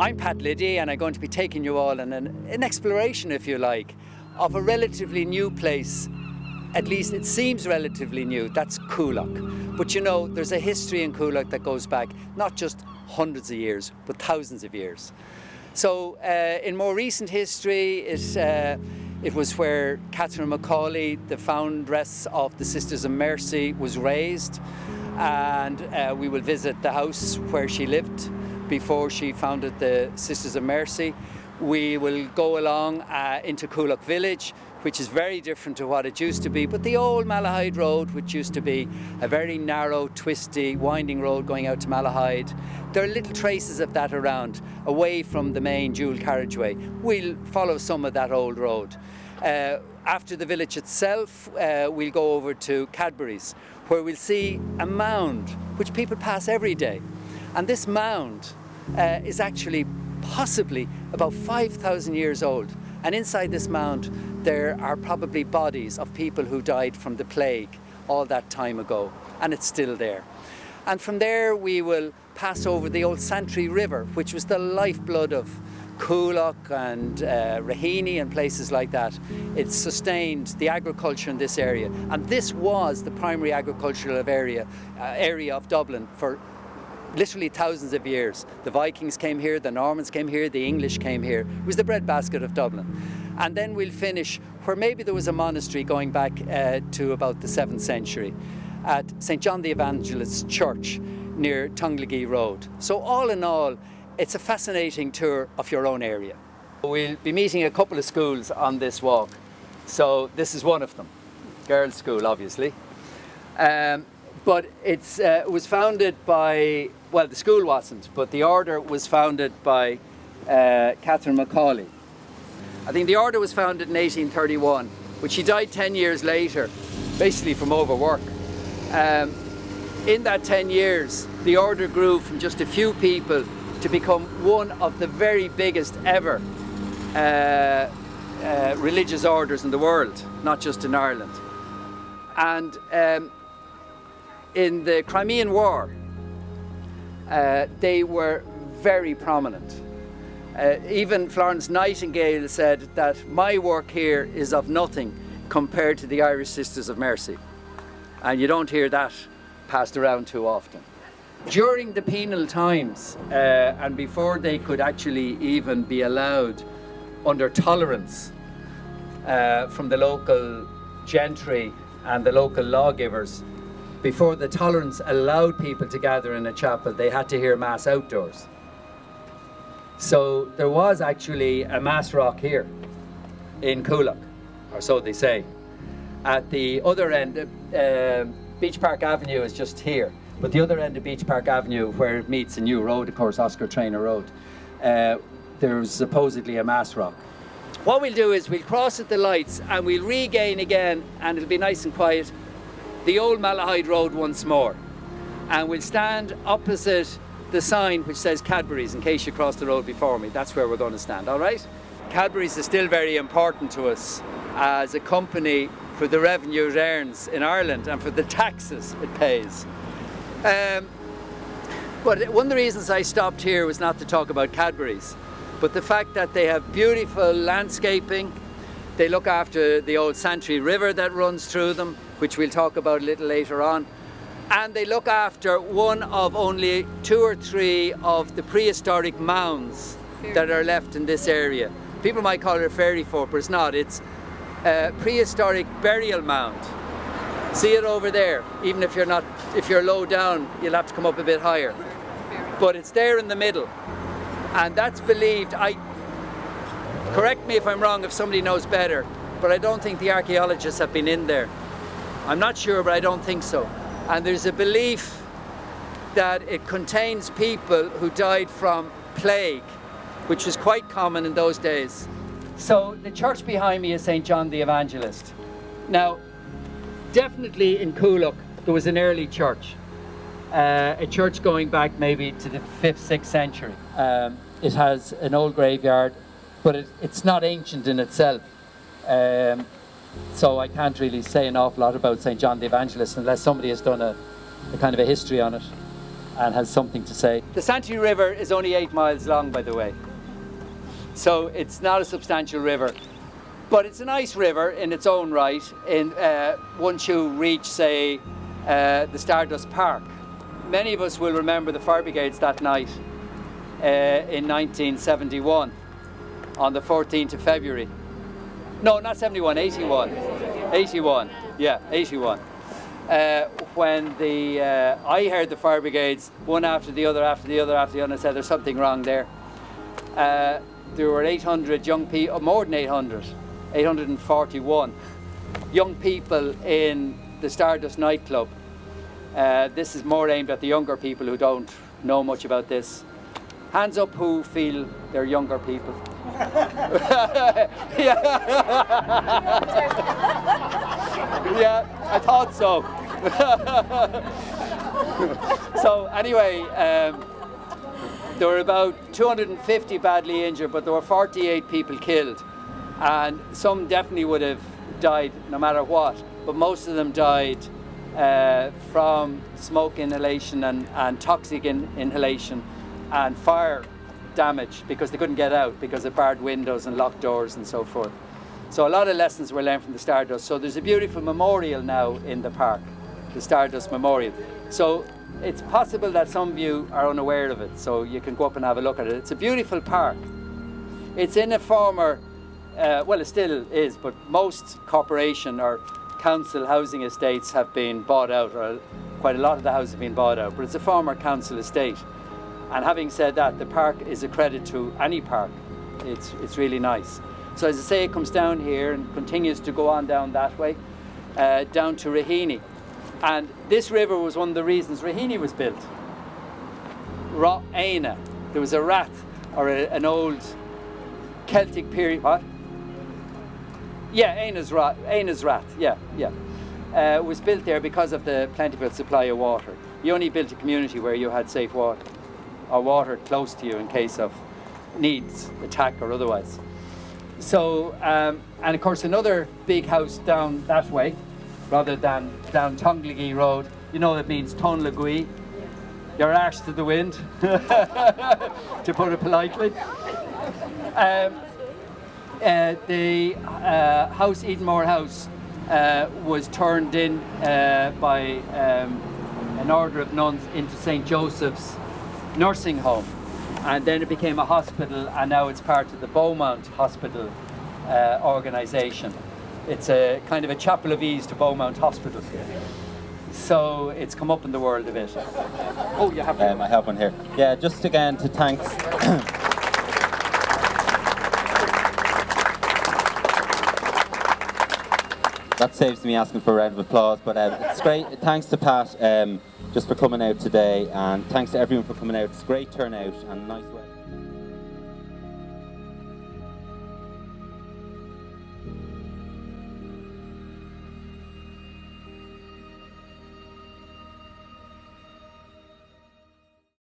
I'm Pat Liddy, and I'm going to be taking you all on an exploration, if you like, of a relatively new place. At least it seems relatively new. That's Coolock. But you know, there's a history in Coolock that goes back not just hundreds of years, but thousands of years. So in more recent history, it was where Catherine McAuley, the foundress of the Sisters of Mercy, was raised. And we will visit the house where she lived before she founded the Sisters of Mercy. We will go along into Coolock village, which is very different to what it used to be, but the old Malahide Road, which used to be a very narrow, twisty, winding road going out to Malahide. There are little traces of that around, away from the main dual carriageway. We'll follow some of that old road. After the village itself, we'll go over to Cadbury's, where we'll see a mound, which people pass every day. And this mound is actually possibly about 5,000 years old. And inside this mound, there are probably bodies of people who died from the plague all that time ago. And it's still there. And from there, we will pass over the old Santry River, which was the lifeblood of Coolock and Raheny and places like that. It sustained the agriculture in this area. And this was the primary agricultural area of Dublin for literally thousands of years. The Vikings came here, the Normans came here, the English came here. It was the breadbasket of Dublin. And then we'll finish where maybe there was a monastery going back to about the 7th century at St. John the Evangelist Church near Tonglegee Road. So all in all, it's a fascinating tour of your own area. We'll be meeting a couple of schools on this walk. So this is one of them, girls' school obviously. But it was founded by, well, the school wasn't, but the order was founded by Catherine McAuley. I think the order was founded in 1831, but she died 10 years later, basically from overwork. In that 10 years, the order grew from just a few people to become one of the very biggest ever religious orders in the world, not just in Ireland. And in the Crimean War, they were very prominent. Even Florence Nightingale said that my work here is of nothing compared to the Irish Sisters of Mercy. And you don't hear that passed around too often. During the penal times, and before they could actually even be allowed under tolerance from the local gentry and the local lawgivers, before the tolerance allowed people to gather in a chapel, they had to hear Mass outdoors. So there was actually a Mass rock here in Coolock, or so they say. At the other end, Beach Park Avenue is just here, but the other end of Beach Park Avenue, where it meets a new road, of course, Oscar Traynor Road, there's supposedly a Mass rock. What we'll do is we'll cross at the lights and we'll regain again, and it'll be nice and quiet, the old Malahide Road once more. And we'll stand opposite the sign which says Cadbury's, in case you cross the road before me. That's where we're going to stand, all right? Cadbury's is still very important to us as a company for the revenue it earns in Ireland and for the taxes it pays. But one of the reasons I stopped here was not to talk about Cadbury's, but the fact that they have beautiful landscaping. They look after the old Santry River that runs through them, which we'll talk about a little later on. And they look after one of only 2 or 3 of the prehistoric mounds that are left in this area. People might call it a fairy fort, but it's not. It's a prehistoric burial mound. See it over there? Even if you're low down, you'll have to come up a bit higher. But it's there in the middle. And that's believed, correct me if I'm wrong if somebody knows better, but I don't think the archaeologists have been in there. I'm not sure, but I don't think so. And there's a belief that it contains people who died from plague, which was quite common in those days. So the church behind me is St. John the Evangelist. Now, definitely in Coolock, there was an early church. A church going back maybe to the 5th, 6th century. It has an old graveyard, but it's not ancient in itself. So I can't really say an awful lot about St. John the Evangelist unless somebody has done a kind of a history on it. and has something to say. The Santry River is only 8 miles long, by the way. So it's not a substantial river. But it's a nice river in its own right. Once you reach, say, the Stardust Park. Many of us will remember the fire brigades that night in 1971, on the 14th of February. No, not 71, 81. 81, yeah, 81. When I heard the fire brigades, one after the other, and I said, there's something wrong there. There were 800 young people, more than 800, 841 young people in the Stardust nightclub. This is more aimed at the younger people who don't know much about this. Hands up who feel they're younger people. Yeah. Yeah, I thought so. So anyway, there were about 250 badly injured, but there were 48 people killed. And some definitely would have died no matter what, but most of them died from smoke inhalation and toxic inhalation and fire damage, because they couldn't get out because of barred windows and locked doors and so forth. So a lot of lessons were learned from the Stardust. So there's a beautiful memorial now in the park, the Stardust Memorial. So it's possible that some of you are unaware of it, so you can go up and have a look at it. It's a beautiful park. It's in a former, well, it still is, but most corporation or council housing estates have been bought out, or quite a lot of the houses have been bought out, but it's a former council estate. And having said that, the park is a credit to any park. It's really nice. So as I say, it comes down here and continues to go on down that way, down to Raheny. And this river was one of the reasons Raheny was built. Aina. There was a rat, or an old Celtic period. What? Yeah, Aina's rat. Yeah. Was built there because of the plentiful supply of water. You only built a community where you had safe water, or water close to you in case of needs, attack or otherwise. So, and of course another big house down that way, rather than down Tonglegee Road, you know it means Tonglegee, your arse to the wind, to put it politely. The house, Edenmore House, was turned in by an order of nuns into St. Joseph's nursing home, and then it became a hospital, and now it's part of the Beaumont Hospital organisation. It's a kind of a chapel of ease to Beaumont Hospital. So it's come up in the world a bit. Oh, you have I have one here. Yeah, just again to thanks. That saves me asking for a round of applause, but it's great. Thanks to Pat just for coming out today, and thanks to everyone for coming out. It's a great turnout and nice way.